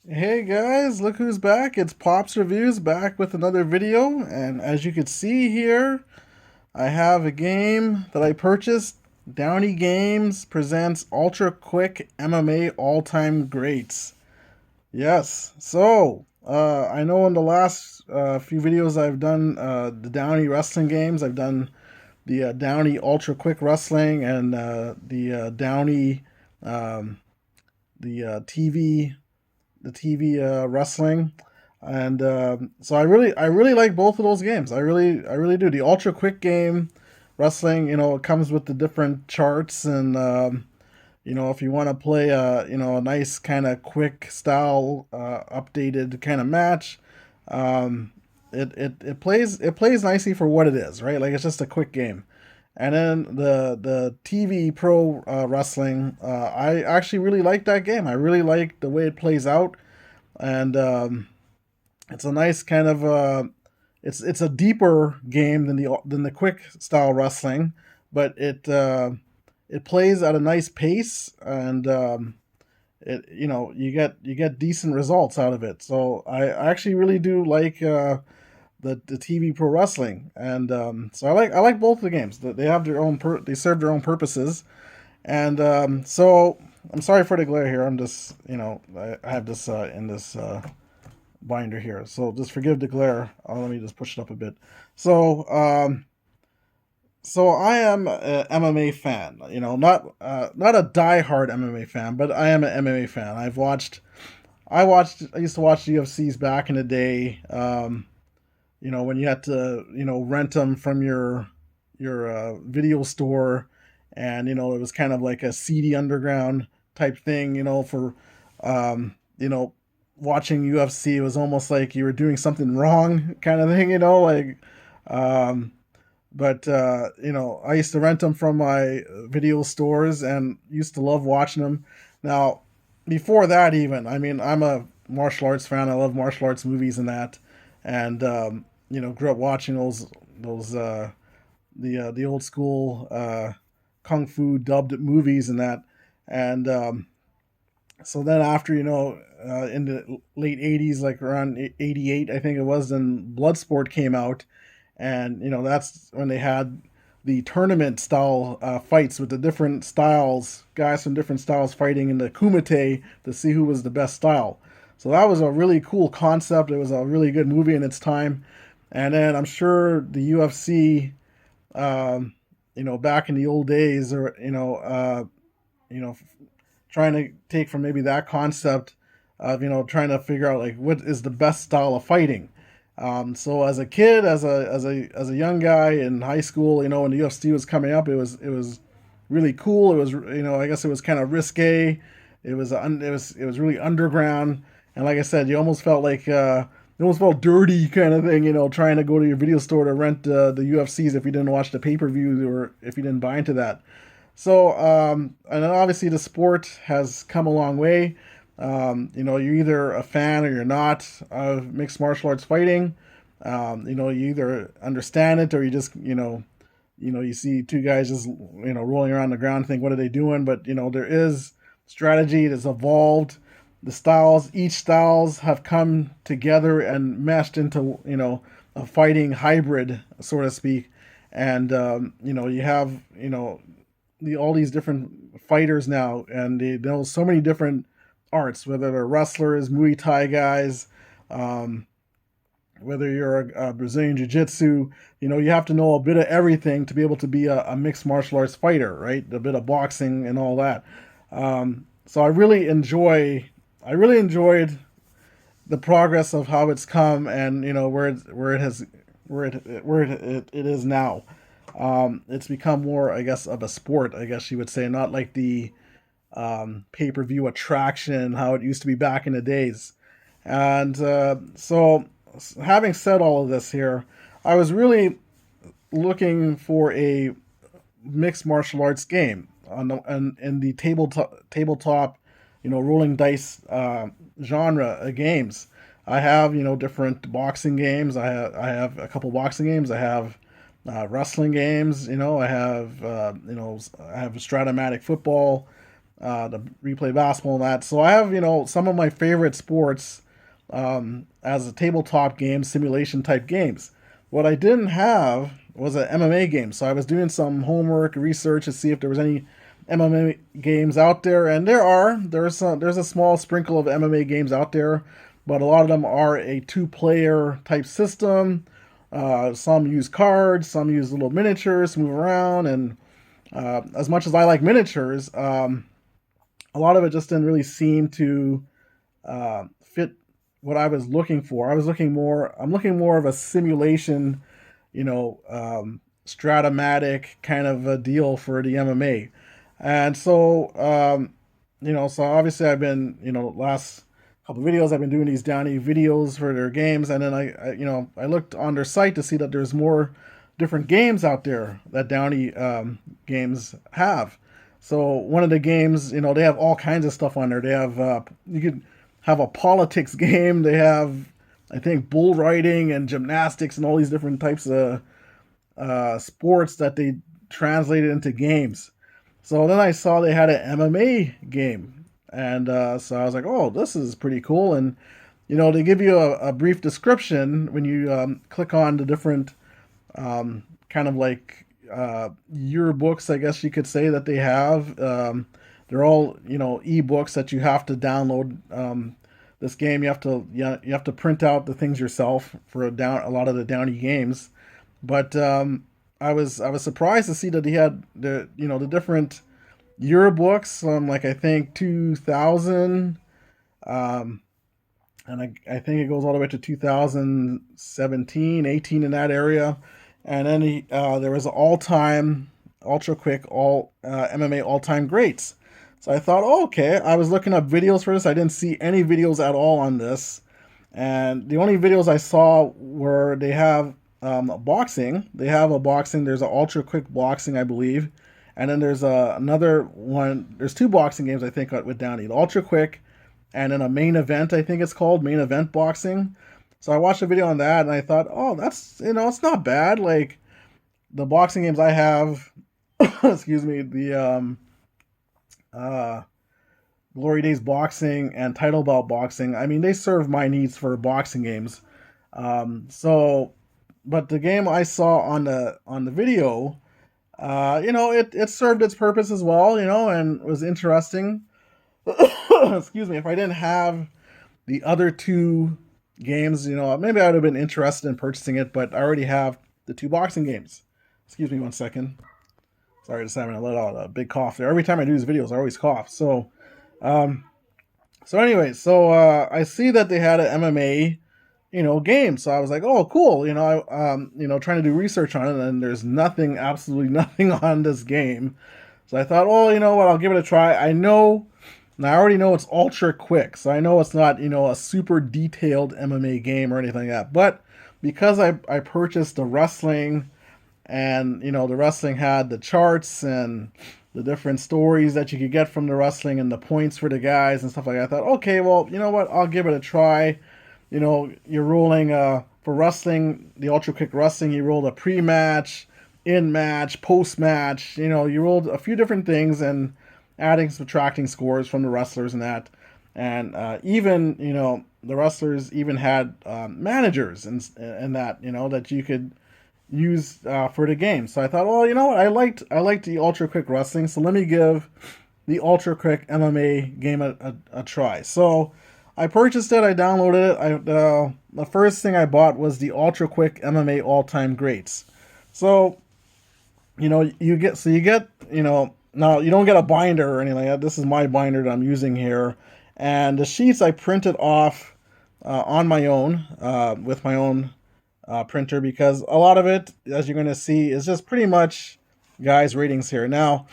Hey guys, look who's back. It's Pops Reviews back with another video. And as you can see here, I have a game that I purchased. Downey Games presents Ultra Quick MMA All Time Greats. Yes, I know in the last few videos I've done the Downey wrestling games. I've done the Downey Ultra Quick Wrestling and the Downey um, the TV wrestling, and so I really like both of those games. I really do. The Ultra Quick game wrestling, it comes with the different charts, and if you want to play a nice kind of quick style updated kind of match, um, it plays nicely for what it is, right? Like it's just a quick game. And then the TV Pro Wrestling, I actually really like that game. I really like the way it plays out, and it's a nice kind of it's a deeper game than the quick style wrestling, but it plays at a nice pace, and it you get decent results out of it. So I actually really do like the TV Pro Wrestling, and so I like both the games. They have their own they serve their own purposes, and so I'm sorry for the glare here. I'm just I have this in this binder here, so just forgive the glare. Let me just push it up a bit. So so I am a MMA fan. Not a diehard MMA fan, but I am an MMA fan. I used to watch UFCs back in the day. When you had to rent them from your video store, and it was kind of like a seedy underground type thing. For um, you know watching UFC, it was almost like you were doing something wrong, kind of thing. Like um, but I used to rent them from my video stores and used to love watching them. Now, before that, even I'm a martial arts fan. I love martial arts movies and that, and grew up watching those the old school kung fu dubbed movies and that, and so then after in the late '80s, like around '88, I think it was, then Bloodsport came out, and that's when they had the tournament style fights with the different styles, guys from different styles fighting in the kumite to see who was the best style. So that was a really cool concept. It was a really good movie in its time. And then I'm sure the UFC, back in the old days, or you know, trying to take from maybe that concept of trying to figure out like what is the best style of fighting. So as a kid, as a young guy in high school, when the UFC was coming up, it was really cool. It was I guess it was kind of risque. It was really underground, and like I said, you almost felt like it almost felt dirty kind of thing. Trying to go to your video store to rent the UFCs if you didn't watch the pay per view or if you didn't buy into that. So, and then obviously the sport has come a long way. You're either a fan or you're not of mixed martial arts fighting. You either understand it or you just, you see two guys just, rolling around the ground and think, what are they doing? But, there is strategy that's evolved. Each styles have come together and meshed into, a fighting hybrid, so to speak. And, you have, all these different fighters now, and they know so many different arts, whether they're wrestlers, Muay Thai guys, um, whether you're a Brazilian Jiu Jitsu, you have to know a bit of everything to be able to be a mixed martial arts fighter, right? A bit of boxing and all that. So I really enjoyed the progress of how it's come, and where it has, where it is now. It's become more, I guess, of a sport, I guess you would say, not like the pay per view attraction how it used to be back in the days. And having said all of this here, I was really looking for a mixed martial arts game in the tabletop, rolling dice genre of games. I have different boxing games. I have a couple boxing games. I have wrestling games. I have I have Stratomatic football. to replay basketball and that. So I have, some of my favorite sports as a tabletop game, simulation type games. What I didn't have was an MMA game. So I was doing some homework, research to see if there was any MMA games out there, and there's a small sprinkle of MMA games out there, but a lot of them are a two-player type system. Some use cards, some use little miniatures to move around, and as much as I like miniatures, a lot of it just didn't really seem to fit what I was looking for. I'm looking more of a simulation, stratomatic kind of a deal for the MMA. And so, so obviously I've been, last couple of videos, I've been doing these Downey videos for their games. And then I looked on their site to see that there's more different games out there that Downey games have. So one of the games, they have all kinds of stuff on there. They have, you could have a politics game. They have, I think, bull riding and gymnastics and all these different types of sports that they translated into games. So then I saw they had an MMA game. And so I was like, oh, this is pretty cool. And, they give you a brief description when you click on the different kind of like yearbooks, I guess you could say, that they have. They're all, ebooks that you have to download. This game, you have to print out the things yourself for a lot of the Downey games. But I was surprised to see that he had the different yearbooks from, like, I think 2000, and I think it goes all the way to 2017, 18 in that area. And then there was an all-time ultra quick MMA all-time greats. So I thought, oh, okay. I was looking up videos for this. I didn't see any videos at all on this, and the only videos I saw were they have boxing. They have a boxing. There's an ultra quick boxing, I believe, and then there's another one. There's two boxing games, I think, with Downey: the ultra quick, and then a main event. I think it's called main event boxing. So I watched a video on that, and I thought, oh, that's it's not bad. Like the boxing games I have, excuse me, the Glory Days boxing and Title Belt boxing. I mean, they serve my needs for boxing games. But the game I saw on the video, it served its purpose as well, and was interesting. Excuse me. If I didn't have the other two games, maybe I would have been interested in purchasing it, but I already have the two boxing games. Excuse me 1 second. Sorry, just having a big cough there. Every time I do these videos, I always cough. So, anyway, I see that they had an MMA, game. So I was like, oh, cool. Trying to do research on it, and there's absolutely nothing on this game. So I thought, oh, you know what? I'll give it a try. I already know it's ultra quick, so I know it's not, a super detailed MMA game or anything like that. But because I purchased the wrestling, and the wrestling had the charts and the different stories that you could get from the wrestling and the points for the guys and stuff like that, I thought, okay, well, you know what? I'll give it a try. You're rolling for wrestling, the ultra quick wrestling. You rolled a pre-match, in-match, post-match. You rolled a few different things and adding, subtracting scores from the wrestlers and that. And even, the wrestlers even had managers and that, that you could use for the game. So I thought, well, you know what? I liked the ultra quick wrestling, so let me give the ultra quick MMA game a try. So I purchased it. I downloaded it. The first thing I bought was the ultra quick MMA all time greats. So you get now you don't get a binder or anything like that. This is my binder that I'm using here, and the sheets I printed off on my own with my own printer, because a lot of it, as you're going to see, is just pretty much guys' ratings here. Now,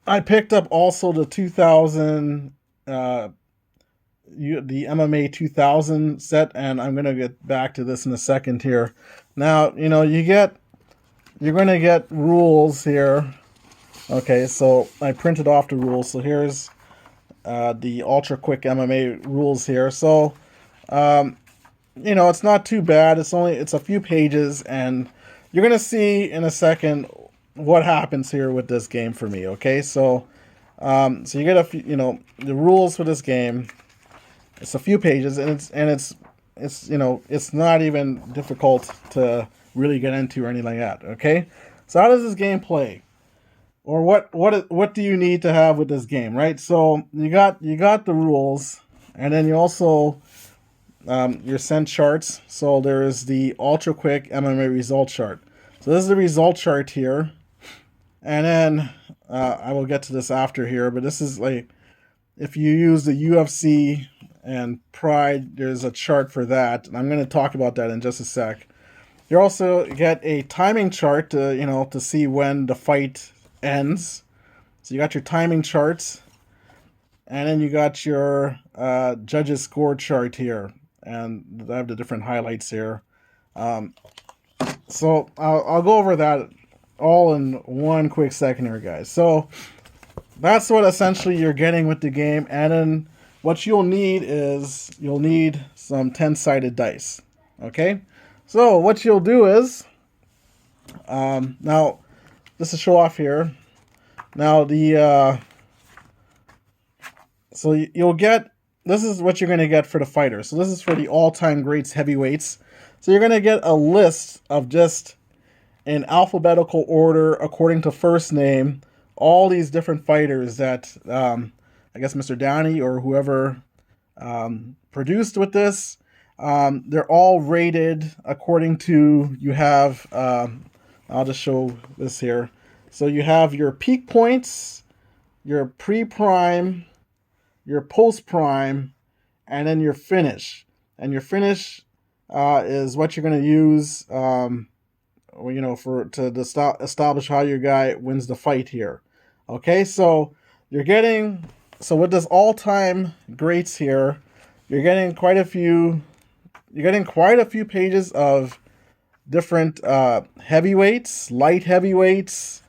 I picked up also the 2000, the MMA 2000 set, and I'm going to get back to this in a second here. Now, you're going to get rules here. Okay, so I printed off the rules. So here's the ultra quick MMA rules here. So, it's not too bad. It's a few pages, and you're going to see in a second what happens here with this game for me. Okay, so So you get a few, the rules for this game. It's a few pages, and it's not even difficult to really get into or anything like that. Okay, so how does this game play, or what do you need to have with this game, right? So you got the rules, and then you also you're sent charts. So there is the ultra quick MMA result chart. So this is the result chart here, and then I will get to this after here, but this is like if you use the UFC and Pride, there's a chart for that, and I'm going to talk about that in just a sec. You also get a timing chart to see when the fight ends. So you got your timing charts, and then you got your judges score chart here, and I have the different highlights here. So I'll go over that all in one quick second here, guys. So that's what essentially you're getting with the game, and then what you'll need is some 10-sided dice. Okay, so what you'll do is now just to show off here. Now so you'll get, this is what you're going to get for the fighter. So this is for the all-time greats heavyweights. So you're going to get a list of just in alphabetical order according to first name all these different fighters that I guess Mr. Downey or whoever produced with this. They're all rated according to, you have, I'll just show this here. So you have your peak points, your pre-prime, your post-prime, and then your finish. And your finish is what you're going to use, to establish how your guy wins the fight here. Okay, so you're getting, so with this all-time greats here, you're getting quite a few pages of different heavyweights, light heavyweights,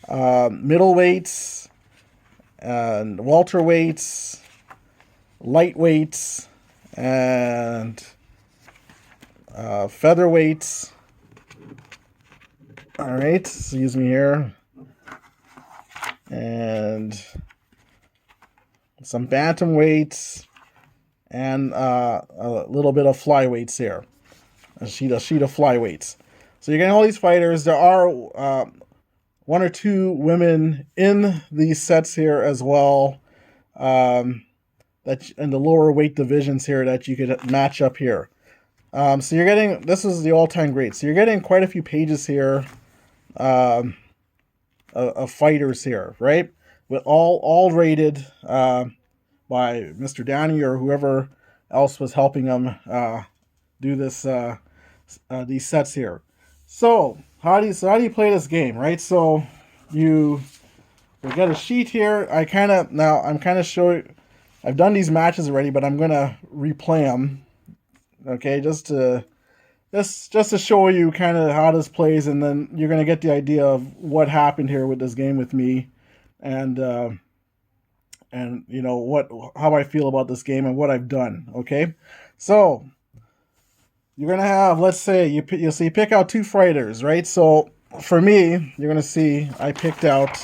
middleweights, and welterweights, lightweights, and featherweights. All right, excuse me here. And some bantamweights, and a little bit of flyweights here. A sheet of flyweights. So you're getting all these fighters. There are one or two women in these sets here as well. That in the lower weight divisions here that you could match up here. So you're getting, this is the all-time great. So you're getting quite a few pages here of fighters here, right? With all rated by Mr. Downey or whoever else was helping him do this these sets here. So how do you play this game, right? So we got a sheet here. I'm kind of showing. I've done these matches already, but I'm gonna replay them. Okay, just to show you kind of how this plays, and then you're gonna get the idea of what happened here with this game with me, and how I feel about this game and what I've done. Okay, so you're gonna have, let's say you pick out two fighters, right? So for me, you're gonna see I picked out.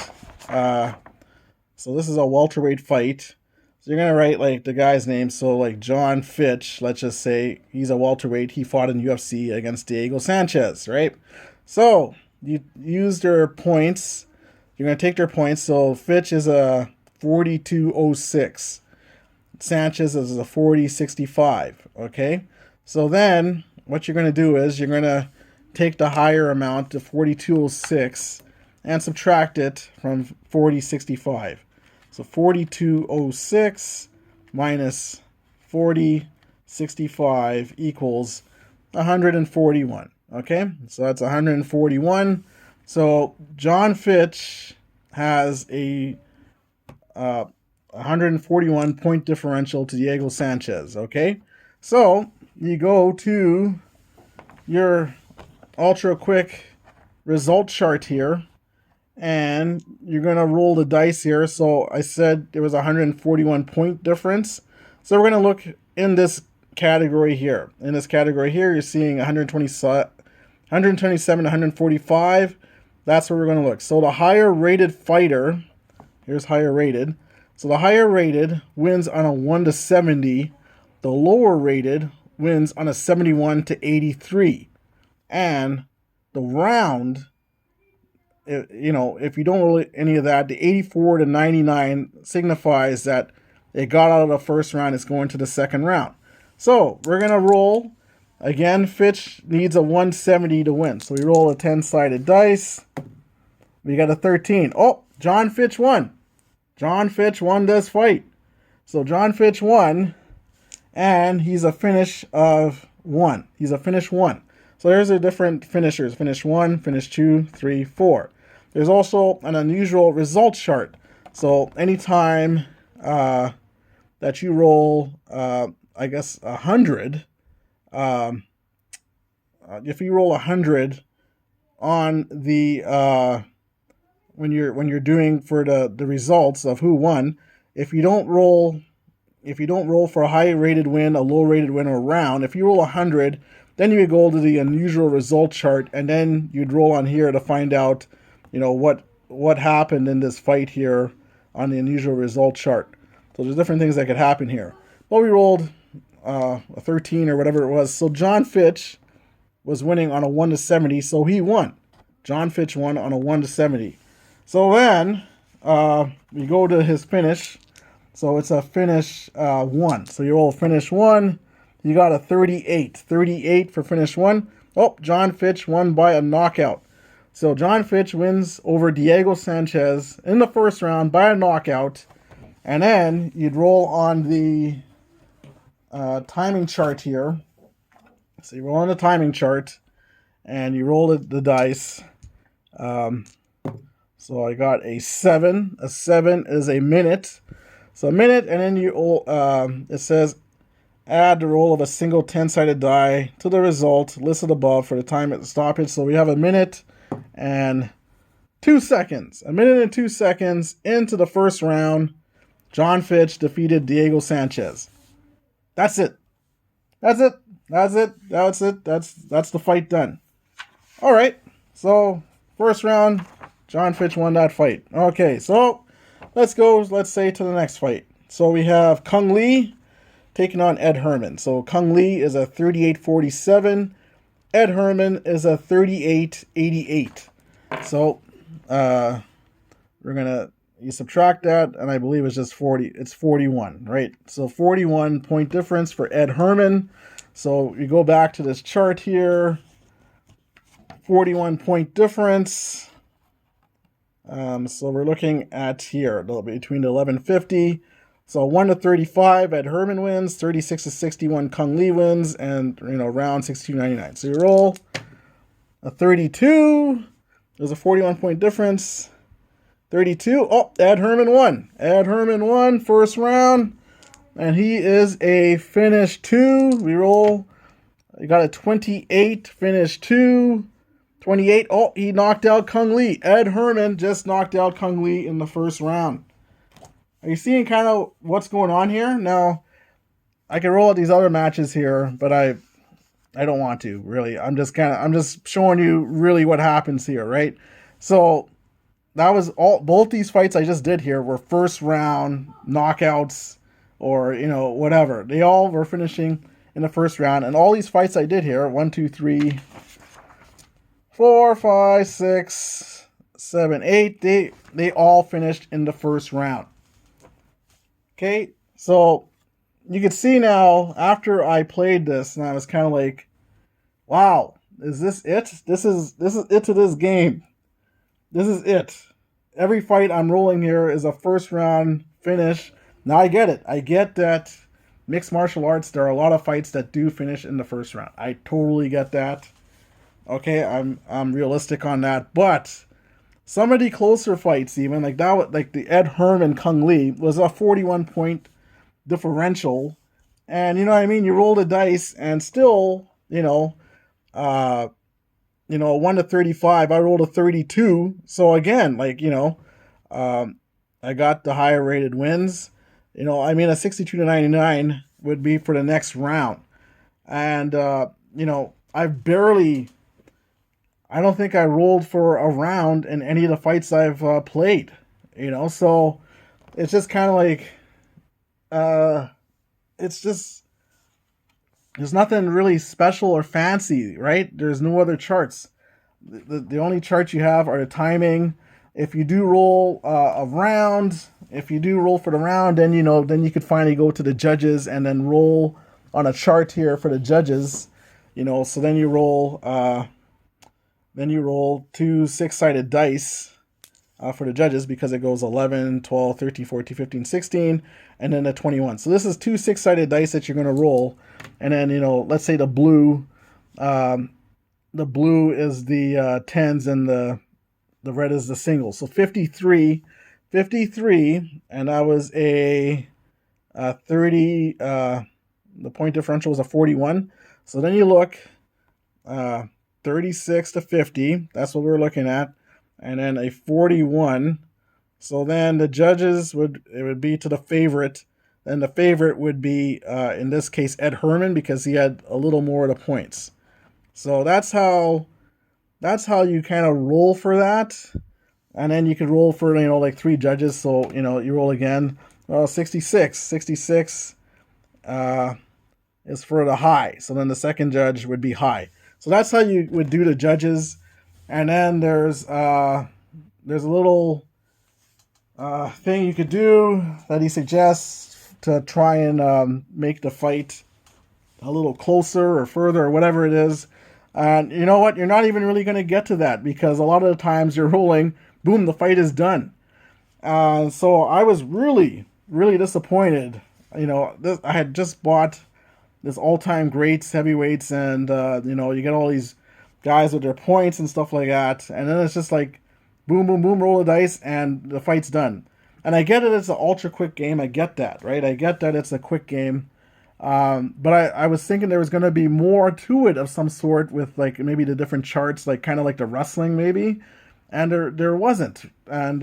So this is a welterweight fight. So you're gonna write like the guy's name. So like John Fitch, let's just say he's a welterweight. He fought in UFC against Diego Sanchez, right? So you use their points. You're gonna take their points. So Fitch is a 42.06. Sanchez is a 40.65. Okay. So then what you're gonna do is you're gonna take the higher amount to 42.06 and subtract it from 40.65. So 42.06 minus 40.65 equals 141. Okay, so that's 141. So John Fitch has a 141 point differential to Diego Sanchez. Okay, so you go to your ultra quick result chart here, and you're going to roll the dice here. So I said there was a 141 point difference. So we're going to look in this category here. In this category here, you're seeing 127, 145. That's where we're going to look. So the higher rated fighter Here's higher rated. So the higher rated wins on a 1 to 70. The lower rated wins on a 71 to 83. And the round, if you don't roll any of that, the 84 to 99 signifies that it got out of the first round. It's going to the second round. So we're going to roll. Again, Fitch needs a 170 to win. So we roll a 10-sided dice. We got a 13. Oh, John Fitch won. John Fitch won this fight. So John Fitch won, and he's a finish of 1. He's a finish 1. So there's the different finishers. Finish 1, finish 2, 3, 4. There's also an unusual result chart. So anytime that you roll, I guess, 100, if you roll 100 on the when you're doing for the results of who won, if you don't roll for a high rated win, a low rated win, or a round, if you roll 100, then you would go to the unusual result chart, and then you'd roll on here to find out, what happened in this fight here on the unusual result chart. So there's different things that could happen here. But we rolled a 13 or whatever it was. So John Fitch was winning on a 1 to 70, so he won. John Fitch won on a 1 to 70. So then we go to his finish. So it's a finish 1. So you roll finish 1. You got a 38. 38 for finish 1. Oh, John Fitch won by a knockout. So John Fitch wins over Diego Sanchez in the first round by a knockout. And then you'd roll on the timing chart here. So you roll on the timing chart, and you roll the dice. So I got a 7. A 7 is a minute. So a minute, and then it says add the roll of a single 10-sided die to the result listed above for the time at the stoppage. So we have a minute and 2 seconds. A minute and 2 seconds into the first round. John Fitch defeated Diego Sanchez. That's it. That's it. That's it. That's it. That's the fight done. All right. So first round, John Fitch won that fight. Okay. So let's go. Let's say to the next fight. So we have Kung Lee taking on Ed Herman. So Kung Lee is a 38-47. Ed Herman is a 38-88. So you subtract that, and I believe it's just 40. It's 41, right? So 41 point difference for Ed Herman. So you go back to this chart here. 41 point difference. So we're looking at here between the 1150. So 1 to 35, Ed Herman wins. 36 to 61, Kung Lee wins, and round 62.99. So you roll a 32. There's a 41 point difference. 32. Oh, Ed Herman won. Ed Herman won first round, and he is a finish 2. We roll. You got a 28, finish 2. 28. Oh, he knocked out Kung Lee. Ed Herman just knocked out Kung Lee in the first round. Are you seeing kind of what's going on here? Now, I can roll out these other matches here, but I don't want to, really. I'm just showing you really what happens here, right? So that was both these fights I just did here were first round knockouts, or whatever. They all were finishing in the first round, and all these fights I did here, 1, 2, 3, 4, 5, 6, 7, 8, they all finished in the first round. Okay, so you can see now after I played this, and I was kind of like, wow, is this it? This is it to this game. This is it. Every fight I'm rolling here is a first round finish. Now I get it. I get that mixed martial arts, there are a lot of fights that do finish in the first round. I totally get that. Okay, I'm realistic on that, but some of the closer fights, even like the Ed Herman Kung Lee, was a 41 point differential, and you roll the dice, and still, 1 to 35, I rolled a 32. So again, I got the higher rated wins. A 62 to 99 would be for the next round, and I don't think I rolled for a round in any of the fights I've played. So it's just kind of like, uh, it's just, there's nothing really special or fancy, right? There's no other charts. The only charts you have are the timing. If you do roll a round, if you do roll for the round, then then you could finally go to the judges and then roll on a chart here for the judges. So then you roll two six-sided dice for the judges, because it goes 11, 12, 13, 14, 15, 16, and then a 21. So this is two six-sided dice that you're going to roll. And then, let's say um, the blue is the tens, and the red is the singles. So 53, and that was a 30, the point differential was a 41. So then you look, uh, 36 to 50, that's what we're looking at, and then a 41. So then the judges it would be to the favorite. Then the favorite would be, in this case, Ed Herman, because he had a little more of the points. So that's how you kind of roll for that. And then you could roll for, like three judges. So, you roll again. Well, 66 is for the high. So then the second judge would be high. So that's how you would do the judges. And then there's a little thing you could do that he suggests to try and make the fight a little closer or further or whatever it is. And you know what? You're not even really going to get to that, because a lot of the times you're rolling, boom, the fight is done. So I was really, really disappointed. I had just bought this all-time greats heavyweights, and you get all these guys with their points and stuff like that, and then it's just like, boom, boom, boom, roll the dice, and the fight's done. And I get it; it's an ultra quick game. I get that, right? I get that it's a quick game. But I was thinking there was going to be more to it of some sort, with like maybe the different charts, like kind of like the wrestling maybe, and there wasn't. And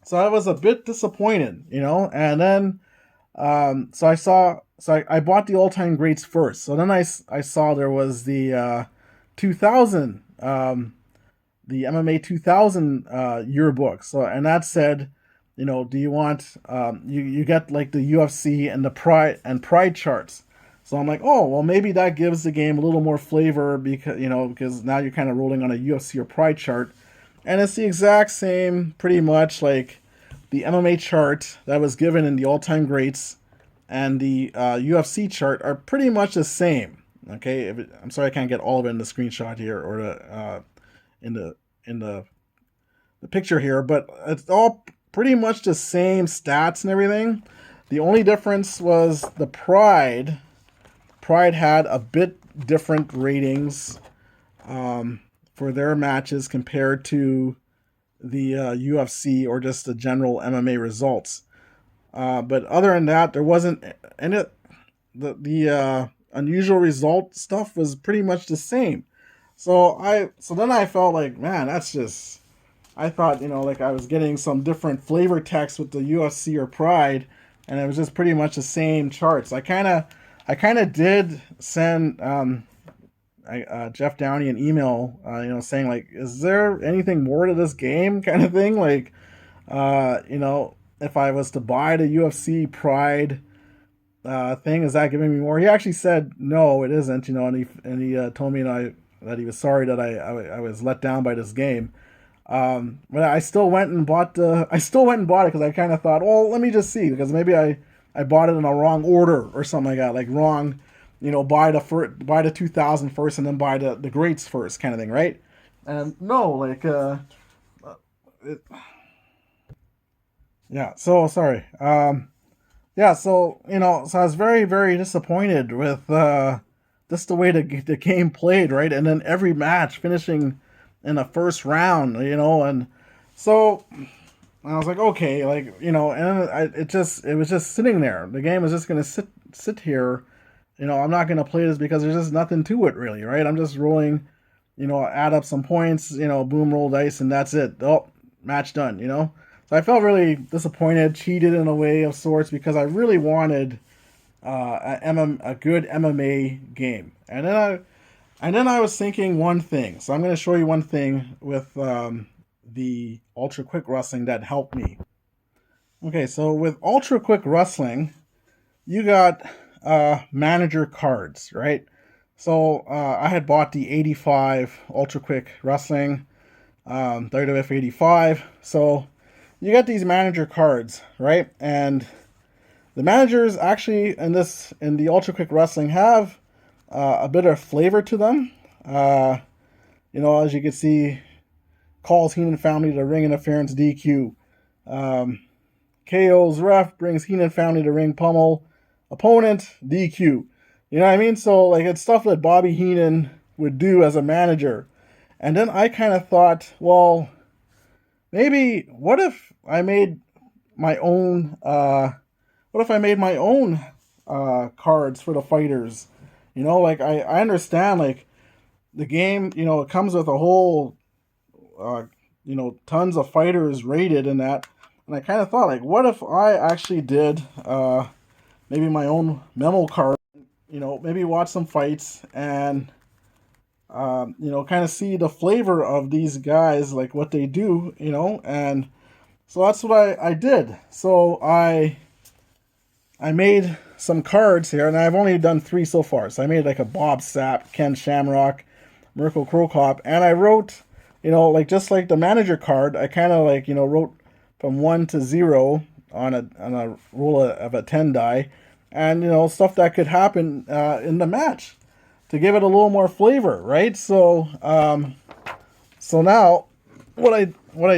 so I was a bit disappointed, And then I bought the all time greats first. So then I saw there was the 2000 the MMA 2000 yearbook. So, and that said, do you want, you get like the UFC and the Pride charts. So I'm like, oh well, maybe that gives the game a little more flavor, because now you're kind of rolling on a UFC or Pride chart, and it's the exact same, pretty much like the MMA chart that was given in the all time greats and the UFC chart are pretty much the same. Okay, I'm sorry I can't get all of it in the screenshot here, or in the picture here, but it's all pretty much the same stats and everything. The only difference was the Pride. Pride had a bit different ratings for their matches compared to the UFC or just the general MMA results. But other than that, there wasn't any. The unusual result stuff was pretty much the same. So then I felt like, man, that's just. I thought, like I was getting some different flavor text with the UFC or Pride, and it was just pretty much the same charts. I kind of did send Jeff Downey an email, saying like, is there anything more to this game, kind of thing, like, if I was to buy the UFC Pride thing, is that giving me more? He actually said no, it isn't, and he told me that he was sorry that I was let down by this game. But I still went and bought it because I kind of thought, well, let me just see, because maybe I bought it in a wrong order or something like that, like wrong, buy the 2000 first and then buy the greats first, kind of thing, right? And no, like it, yeah. So sorry. Yeah. So I was very, very disappointed with just the way the game played, right? And then every match finishing in the first round, and so I was like, okay, like, and it was just sitting there. The game was just gonna sit here. I'm not gonna play this because there's just nothing to it, really, right? I'm just rolling, add up some points, boom, roll dice, and that's it. Oh, match done. So I felt really disappointed, cheated in a way of sorts, because I really wanted a good MMA game, and then I was thinking one thing. So I'm going to show you one thing with the ultra quick wrestling that helped me. Okay, so with ultra quick wrestling, you got manager cards, right? So I had bought the 85 ultra quick wrestling, WWF 85. So you got these manager cards, right? And the managers actually in the ultra quick wrestling have a bit of flavor to them. Uh, as you can see, calls Heenan family to ring interference DQ. Um, KO's ref brings Heenan family to ring pummel opponent DQ. You know what I mean? So like it's stuff that Bobby Heenan would do as a manager. And then I kind of thought, well, maybe what if I made my own cards for the fighters? Like I understand like the game, it comes with a whole tons of fighters rated in that. And I kind of thought, like, what if I actually did maybe my own memo card, maybe watch some fights and, kind of see the flavor of these guys, like what they do, and so that's what I did. So I made some cards here, and I've only done 3 so far. So I made like a Bob Sapp, Ken Shamrock, Mirko Cro Cop, and I wrote, like just like the manager card, I kind of like, wrote from 1 to 0 on a roll of a 10 die, and stuff that could happen in the match to give it a little more flavor, right? So so now what I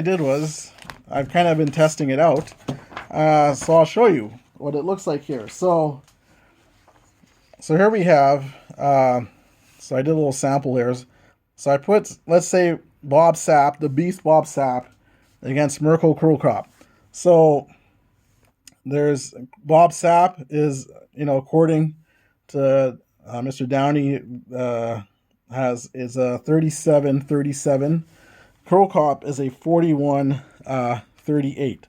did was I've kind of been testing it out. So I'll show you what it looks like here. So here we have. So I did a little sample here. So I put, let's say, Bob Sapp, the Beast Bob Sapp, against Mirko Cro Cop. So there's Bob Sapp is, according to Mr. Downey, is a 37-37. Cro Cop is a 41-38.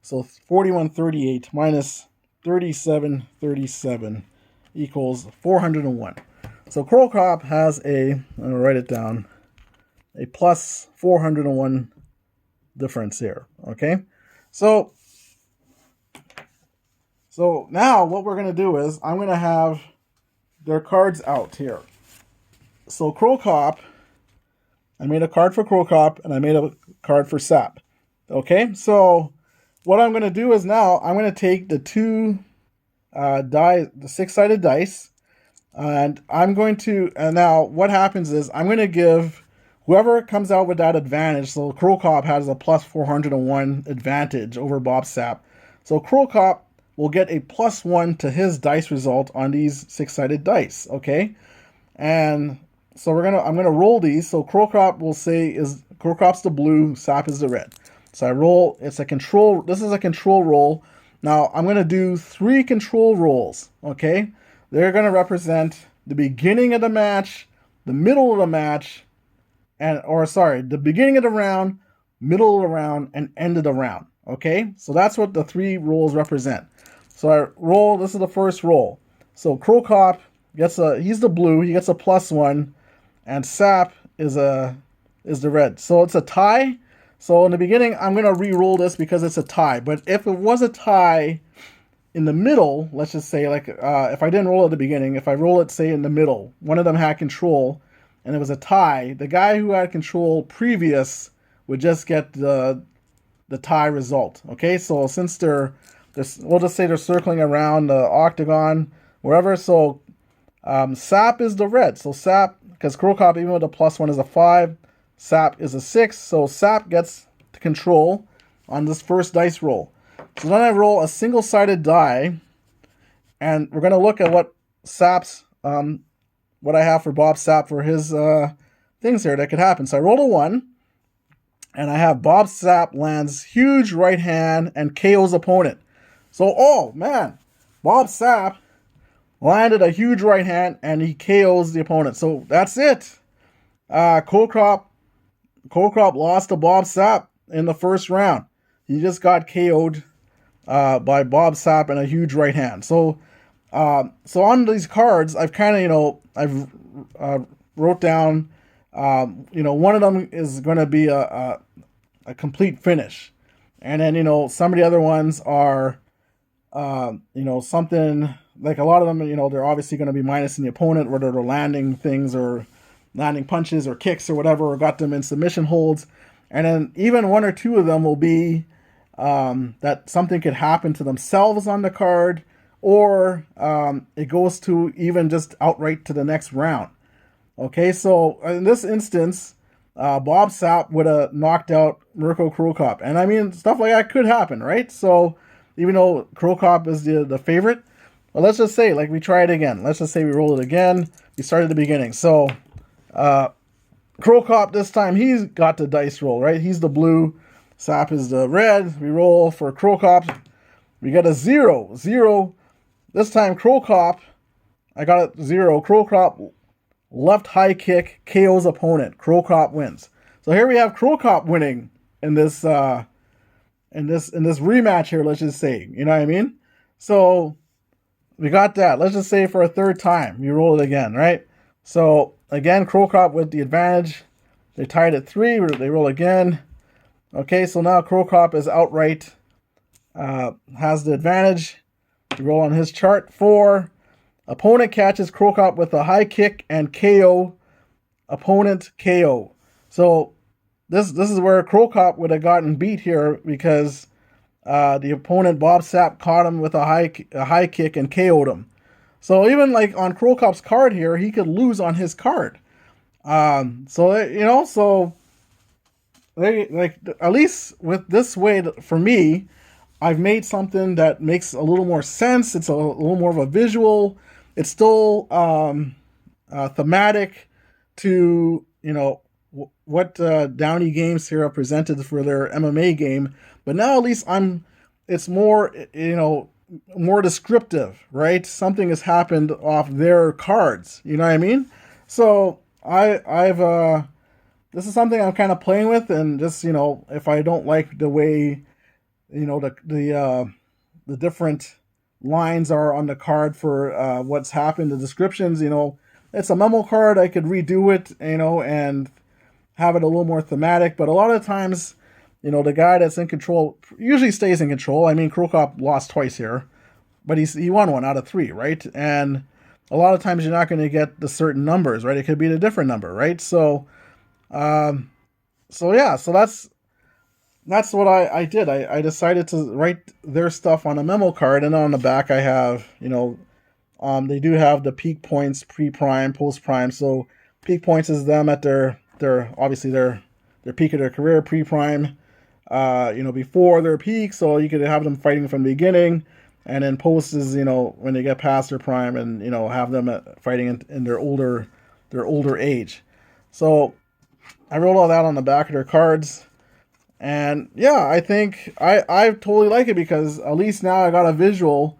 So 41-38 minus 37-37 equals 401. So Cro Cop has I'm going to write it down, a plus 401 difference here. Okay, so now what we're going to do is I'm going to have their cards out here. So Cro Cop, I made a card for Cro Cop and I made a card for Sapp. Okay, so what I'm going to do is now I'm going to take the 2 the 6-sided dice, and now what happens is I'm going to give whoever comes out with that advantage. So Cro Cop has a plus 401 advantage over Bob Sapp. So Cro Cop will get a plus 1 to his dice result on these 6-sided dice. Okay, and so I'm gonna roll these. So Cro Cop will say Cro Cop's the blue, Sapp is the red. So I roll. It's a control. This is a control roll. Now I'm gonna do 3 control rolls. Okay, they're gonna represent the beginning of the match, the middle of the match, the beginning of the round, middle of the round, and end of the round. Okay, so that's what the 3 rolls represent. So I roll. This is the first roll. So Cro Cop he's the blue. He gets a plus 1, and Sapp is the red. So it's a tie. So in the beginning, I'm gonna re-roll this because it's a tie. But if it was a tie in the middle, let's just say like if I didn't roll at the beginning, if I roll it say in the middle, one of them had control, and it was a tie. The guy who had control previous would just get the tie result. Okay, so since we'll just say they're circling around the octagon, wherever. So Sapp is the red. So Sapp, because Cro Cop even with a plus 1 is a 5, Sapp is a 6. So Sapp gets to control on this first dice roll. So then I roll a single-sided die, and we're gonna look at what Sapp's what I have for Bob Sapp for his things here that could happen. So I rolled a 1. And I have Bob Sapp lands huge right hand and KO's opponent. So, oh man, Bob Sapp landed a huge right hand and he KOs the opponent. So that's it. Cro Cop lost to Bob Sapp in the first round. He just got KO'd by Bob Sapp and a huge right hand. So on these cards, I've kind of wrote down. One of them is going to be a complete finish. And then, some of the other ones are, something like a lot of them, they're obviously going to be minus in the opponent, whether they're landing things or landing punches or kicks or whatever, or got them in submission holds. And then even one or two of them will be that something could happen to themselves on the card, or it goes to even just outright to the next round. Okay, so in this instance, Bob Sapp would have knocked out Mirko Cro Cop. And I mean, stuff like that could happen, right? So even though Cro Cop is the favorite, well, let's just say, like, we try it again. Let's just say we roll it again. We start at the beginning. So Cro Cop this time, he's got the dice roll, right? He's the blue. Sapp is the red. We roll for Cro Cop. We get a 0. 0. This time, Cro Cop, I got a 0. Cro Cop left high kick KO's opponent. Cro Cop wins. So here we have Cro Cop winning in this rematch here, let's just say. You know what I mean? So we got that. Let's just say for a third time, we roll it again, right? So again, Cro Cop with the advantage. They tied at 3. They roll again. Okay, so now Cro Cop is outright, has the advantage. We roll on his chart. 4. Opponent catches Cro Cop with a high kick and KO. Opponent KO. So this is where Cro Cop would have gotten beat here, because the opponent, Bob Sapp, caught him with a high kick and KO'd him. So even like on Cro Cop's card here, he could lose on his card. So they, like, at least with this way, for me, I've made something that makes a little more sense. It's a little more of a visual. It's still thematic to, what Downey Games here have presented for their MMA game. But now at least it's more, more descriptive, right? Something has happened off their cards. You know what I mean? So this is something I'm kind of playing with, and just, if I don't like the way, the different lines are on the card for what's happened, the descriptions, it's a memo card. I could redo it, and have it a little more thematic. But a lot of times, the guy that's in control usually stays in control. I mean, Cro Cop lost twice here, but he won 1 out of 3, right? And a lot of times you're not going to get the certain numbers, right? It could be a different number, right? So that's what I did. I decided to write their stuff on a memo card, and on the back I have, they do have the peak points, pre-prime, post-prime. So peak points is them at their obviously their peak of their career, pre-prime, before their peak. So you could have them fighting from the beginning, and then post is, when they get past their prime, and, have them fighting in their older age. So I wrote all that on the back of their cards. And yeah, I think I totally like it, because at least now I got a visual.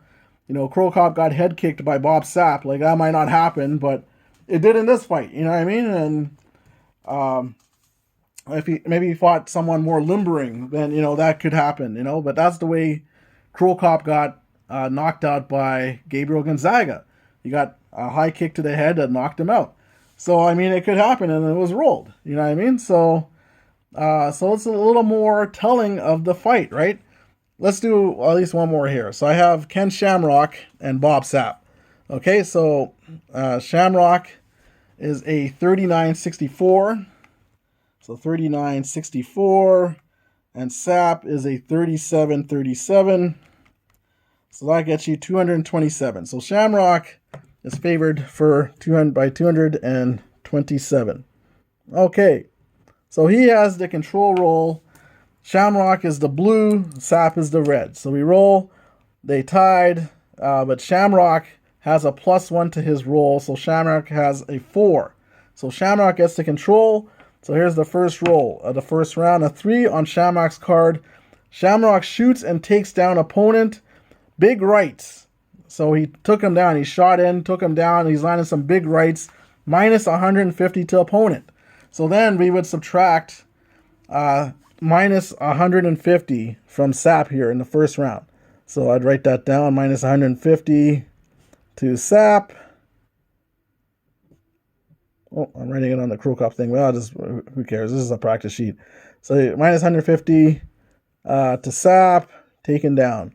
Cro Cop got head kicked by Bob Sapp. Like, that might not happen, but it did in this fight. You know what I mean? And if he fought someone more limbering, then that could happen. But that's the way Cro Cop got knocked out by Gabriel Gonzaga. He got a high kick to the head that knocked him out. So I mean, it could happen, and it was rolled. You know what I mean? So it's a little more telling of the fight, right? Let's do at least one more here. So I have Ken Shamrock and Bob Sapp. Okay, so Shamrock is a 39.64. So 39.64. And Sapp is a 37.37. So that gets you 227. So Shamrock is favored for 227. Okay. So he has the control roll. Shamrock is the blue, Sapp is the red. So we roll, they tied, but Shamrock has a +1 to his roll, so Shamrock has a 4. So Shamrock gets the control. So here's the first roll of the first round, a 3 on Shamrock's card. Shamrock shoots and takes down opponent, big rights. So he took him down, he shot in, took him down, he's landing some big rights, minus 150 to opponent. So then we would subtract minus 150 from Sapp here in the first round. So I'd write that down, minus 150 to Sapp. Oh, I'm writing it on the Crow Cup thing. Well, who cares? This is a practice sheet. So minus 150 to Sap, taken down.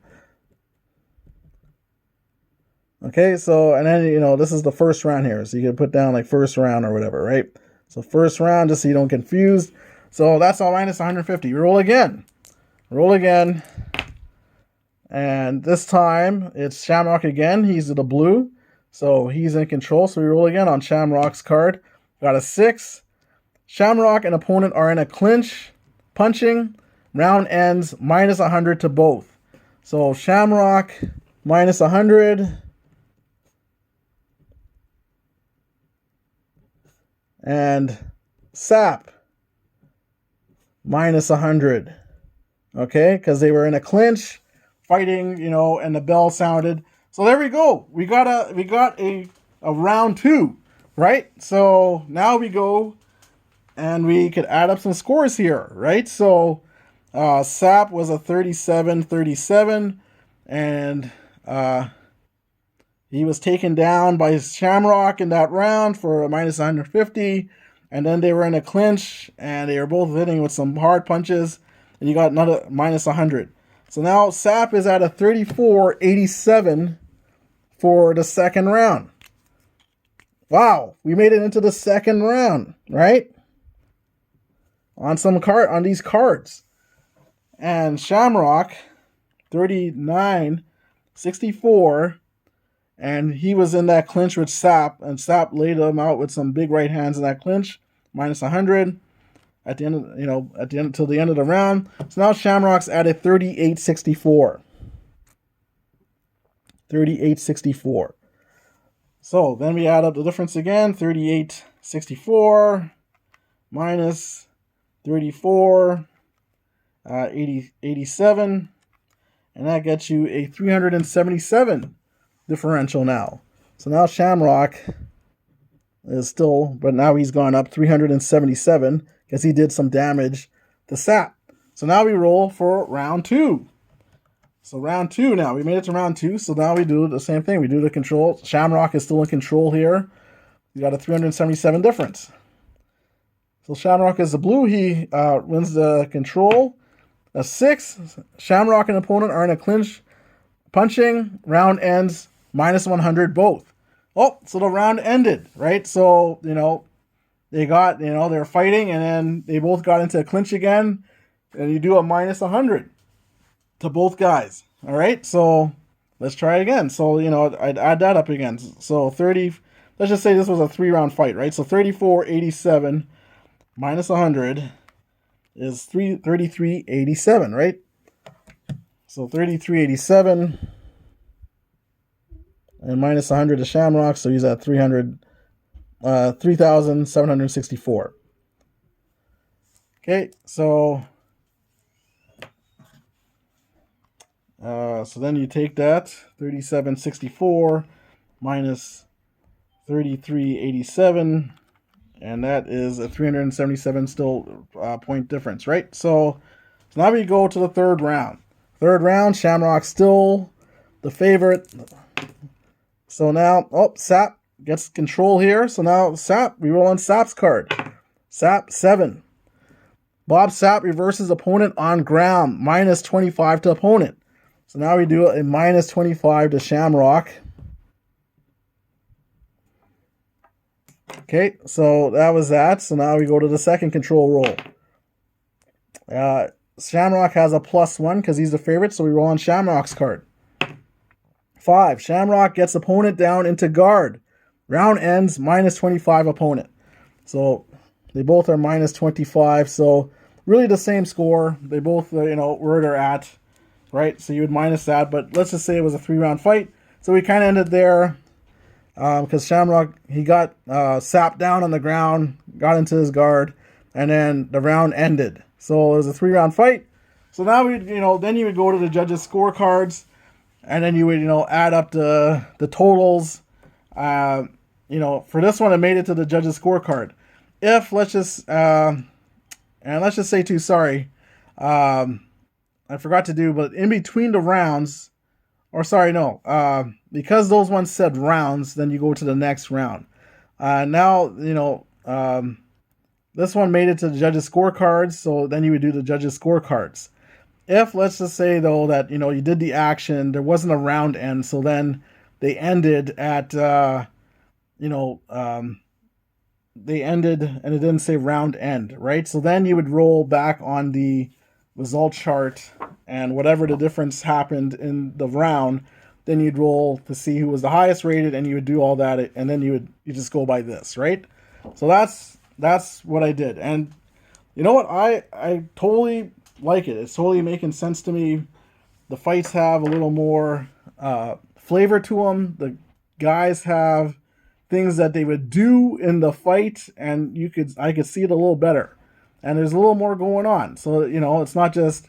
Okay, so, and then, this is the first round here. So you can put down like first round or whatever, right? So first round, just so you don't get confused. So that's all minus 150. Roll again. Roll again. And this time, it's Shamrock again. He's the blue. So he's in control. So we roll again on Shamrock's card. Got a 6. Shamrock and opponent are in a clinch. Punching. Round ends minus 100 to both. So Shamrock minus 100. And Sap minus 100. Okay, because they were in a clinch, fighting, and the bell sounded. So there we go. We got a round 2, right? So now we go and we could add up some scores here, right? So Sap was a 37-37, and he was taken down by Shamrock in that round for a minus 150. And then they were in a clinch, and they were both hitting with some hard punches. And you got another minus 100. So now Sap is at a 34-87 for the second round. Wow, we made it into the second round, right? On these cards. And Shamrock, 39-64. And he was in that clinch with Sap, and Sap laid him out with some big right hands in that clinch, minus 100 at the end of, till the end of the round. So now Shamrock's at a 38-64. 38-64. So then we add up the difference again, 38-64 minus 87, and that gets you a 377 differential now. So now Shamrock is still, but now he's gone up 377 because he did some damage to Sap. So now we roll for round 2. So round 2 now. We made it to round 2. So now we do the same thing. We do the control. Shamrock is still in control here. We got a 377 difference. So Shamrock is the blue. He wins the control. A 6. Shamrock and opponent are in a clinch. Punching. Round ends minus 100 both. Oh, so the round ended, right? So, they got, they're fighting, and then they both got into a clinch again, and you do a minus 100 to both guys. All right, so let's try it again. So, I'd add that up again. So 30, let's just say this was a 3-round fight, right? So 34-87 minus 100 is 33-87, right? So 33-87 and minus 100 to Shamrock, so he's at 3,764. Okay, so then you take that 3764 minus 3387, and that is a 377 still point difference, right? So now we go to the third round. Third round, Shamrock still the favorite. So now, Sap gets control here. So now we roll on Sap's card. Sap 7. Bob Sap reverses opponent on ground, minus 25 to opponent. So now we do a minus 25 to Shamrock. Okay, so that was that. So now we go to the second control roll. Shamrock has a +1 because he's the favorite, so we roll on Shamrock's card. 5. Shamrock gets opponent down into guard. Round ends minus 25 opponent. So they both are minus 25. So really the same score. They both, where they're at, right? So you would minus that. But let's just say it was a 3-round fight. So we kind of ended there because Shamrock, he got Sap down on the ground, got into his guard, and then the round ended. So it was a 3-round fight. So now then you would go to the judges' scorecards. And then you would, add up the totals. For this one, it made it to the judges' scorecard. If, let's just say too, sorry, I forgot to do, but in between the rounds, because those ones said rounds, then you go to the next round. Now, this one made it to the judges' scorecards, so then you would do the judges' scorecards. If, let's just say though that you did the action, there wasn't a round end, so then they ended at you know they ended and it didn't say round end, right? So then you would roll back on the result chart, and whatever the difference happened in the round, then you'd roll to see who was the highest rated, and you would do all that, and then you just go by this, right? So that's what I did, and you know what? I totally like it. It's totally making sense to me. The fights have a little more flavor to them. The guys have things that they would do in the fight, and I could see it a little better. And there's a little more going on. So it's not just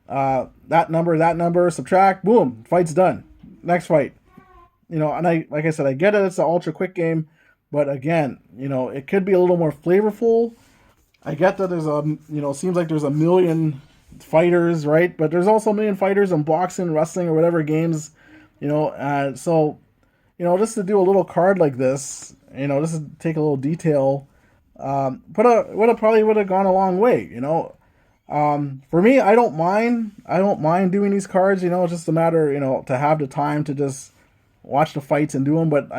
that number, subtract, boom, fight's done. Next fight. And like I said, I get it. It's an ultra quick game, but again, it could be a little more flavorful. I get that there's seems like there's a million fighters, right? But there's also a million fighters in boxing, wrestling, or whatever games, so, just to do a little card like this, just to take a little detail, probably would have gone a long way, For me, I don't mind. I don't mind doing these cards, it's just a matter, to have the time to just watch the fights and do them. But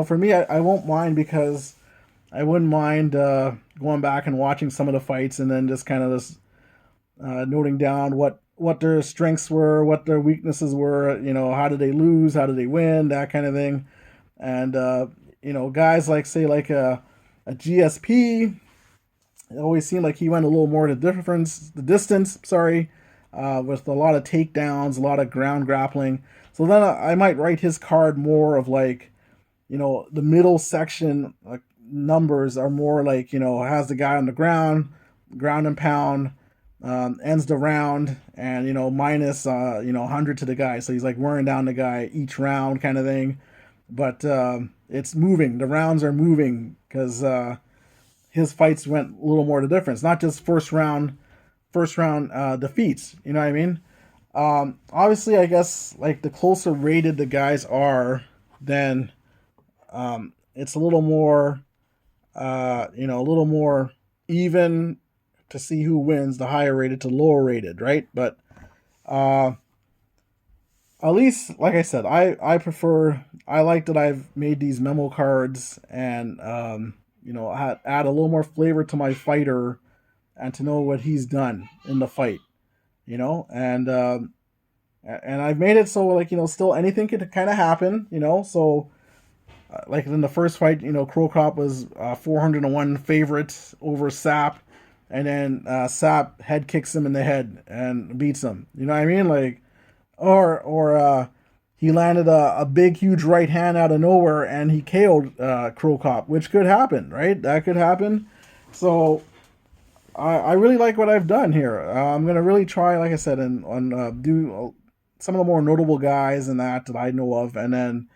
for me, I won't mind, because I wouldn't mind going back and watching some of the fights, and then just kind of just noting down what their strengths were, what their weaknesses were, how did they lose, how did they win, that kind of thing. And guys like, say, like a GSP, it always seemed like he went a little more the distance, sorry, with a lot of takedowns, a lot of ground grappling. So then I might write his card more of like, the middle section numbers are more like, has the guy on the ground and pound, ends the round, and minus 100 to the guy, so he's like wearing down the guy each round kind of thing. But it's moving. The rounds are moving, because his fights went a little more to difference, not just first round defeats. You know what I mean? Obviously, I guess like the closer rated the guys are, then it's a little more, a little more even to see who wins, the higher rated to lower rated, right? But at least, like I said, I like that I've made these memo cards, and add a little more flavor to my fighter, and to know what he's done in the fight, and I've made it so, like, still anything could kind of happen, so like in the first fight, Crow Cop was 401 favorite over Sap, and then Sap head kicks him in the head and beats him. You know what I mean? Like, or he landed a big, huge right hand out of nowhere, and he KO'd Crow Cop, which could happen, right? That could happen. So I really like what I've done here. I'm gonna really try, like I said, and do some of the more notable guys and that I know of, and then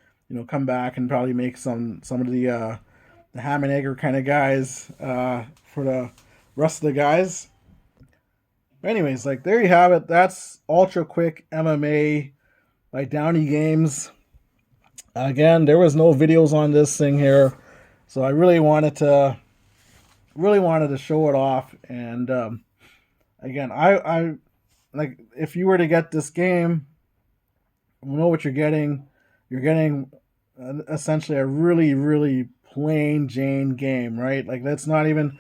come back and probably make some of the ham and egger kind of guys for the rest of the guys. But anyways, like, there you have it. That's Ultra Quick MMA by Downey Games. Again, there was no videos on this thing here, so I really wanted to show it off. And again, I like, if you were to get this game, you know what you're getting. You're getting essentially a really, really plain Jane game, right? Like, that's not even,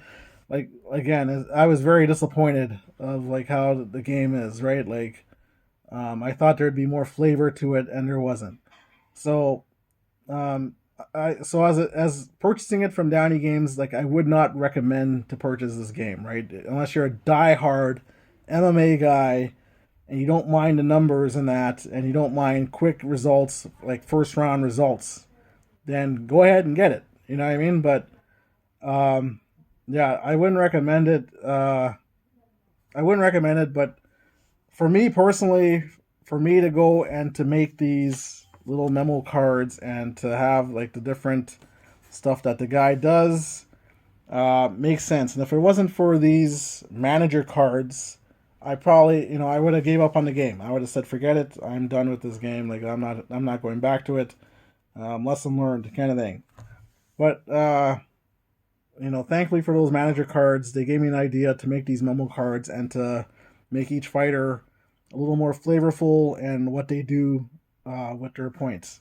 like, again, I was very disappointed of like how the game is, right? Like, I thought there'd be more flavor to it, and there wasn't. So, as purchasing it from Downey Games, like, I would not recommend to purchase this game, right? Unless you're a diehard MMA guy, and you don't mind the numbers and that, and you don't mind quick results, like first round results, then go ahead and get it. You know what I mean? But yeah, I wouldn't recommend it. But for me personally, for me to go and to make these little memo cards, and to have like the different stuff that the guy does, makes sense. And if it wasn't for these manager cards, I probably, I would have gave up on the game. I would have said, forget it. I'm done with this game. Like, I'm not going back to it. Lesson learned kind of thing. But thankfully for those manager cards, they gave me an idea to make these memo cards and to make each fighter a little more flavorful and what they do with their points.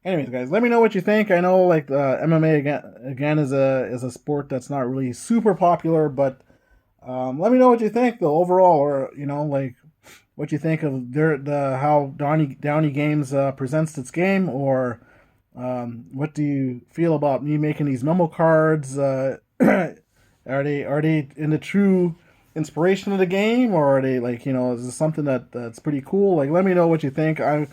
Anyways, guys, let me know what you think. I know like MMA again is a sport that's not really super popular, but let me know what you think though overall, or like what you think of the how Downey Games presents its game, or what do you feel about me making these memo cards? Are they in the true inspiration of the game, or are they like is this something that's pretty cool? Like, let me know what you think. I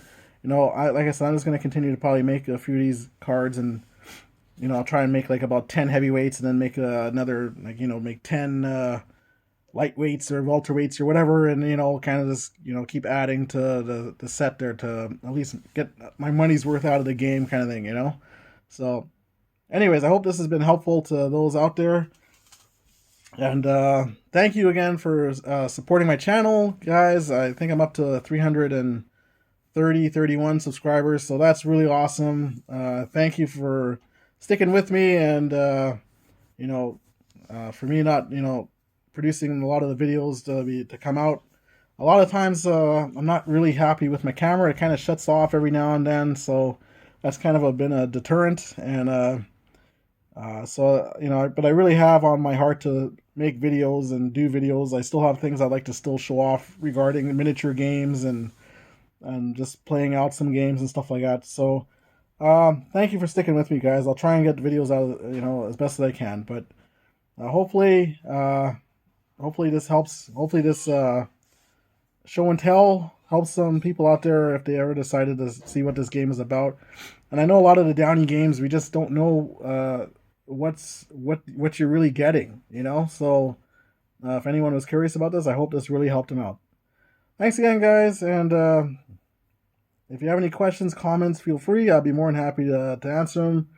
like I said, I'm just gonna continue to probably make a few of these cards, and I'll try and make like about 10 heavyweights, and then make another like make 10 lightweights or welterweights or whatever, and kind of just keep adding to the set there to at least get my money's worth out of the game, kind of thing. So, anyways, I hope this has been helpful to those out there, and thank you again for supporting my channel, guys. I think I'm up to 331 subscribers, so that's really awesome. Thank you for sticking with me, and for me not producing a lot of the videos to come out. A lot of times I'm not really happy with my camera. It kind of shuts off every now and then, so that's kind of been a deterrent. And so but I really have on my heart to make videos and do videos. I still have things I'd like to still show off regarding miniature games and just playing out some games and stuff like that. So thank you for sticking with me, guys. I'll try and get videos out as best as I can, but hopefully this helps. Hopefully this show and tell helps some people out there if they ever decided to see what this game is about. And I know a lot of the Downey games, we just don't know what you're really getting, So if anyone was curious about this, I hope this really helped them out. Thanks again, guys, and if you have any questions, comments, feel free. I'll be more than happy to answer them.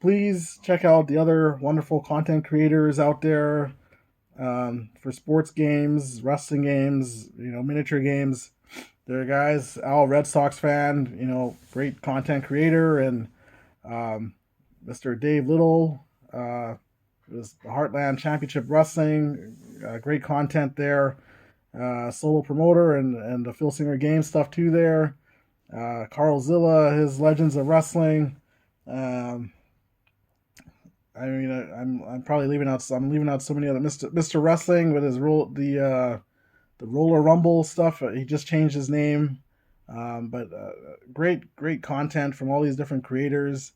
Please check out the other wonderful content creators out there for sports games, wrestling games, miniature games. There are guys, Al, Red Sox fan, great content creator, and Mr. Dave Little, was the Heartland Championship Wrestling, great content there. Solo promoter and the Phil Singer game stuff too there. Carl Zilla, his Legends of Wrestling. I'm probably leaving out. I'm leaving out so many other Mr. Wrestling with his the Roller Rumble stuff. He just changed his name, but great content from all these different creators.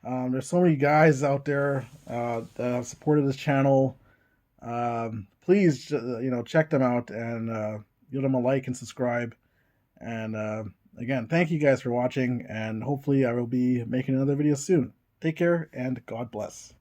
There's so many guys out there that have supported this channel. Please, check them out and give them a like and subscribe. And again, thank you guys for watching, and hopefully I will be making another video soon. Take care, and God bless.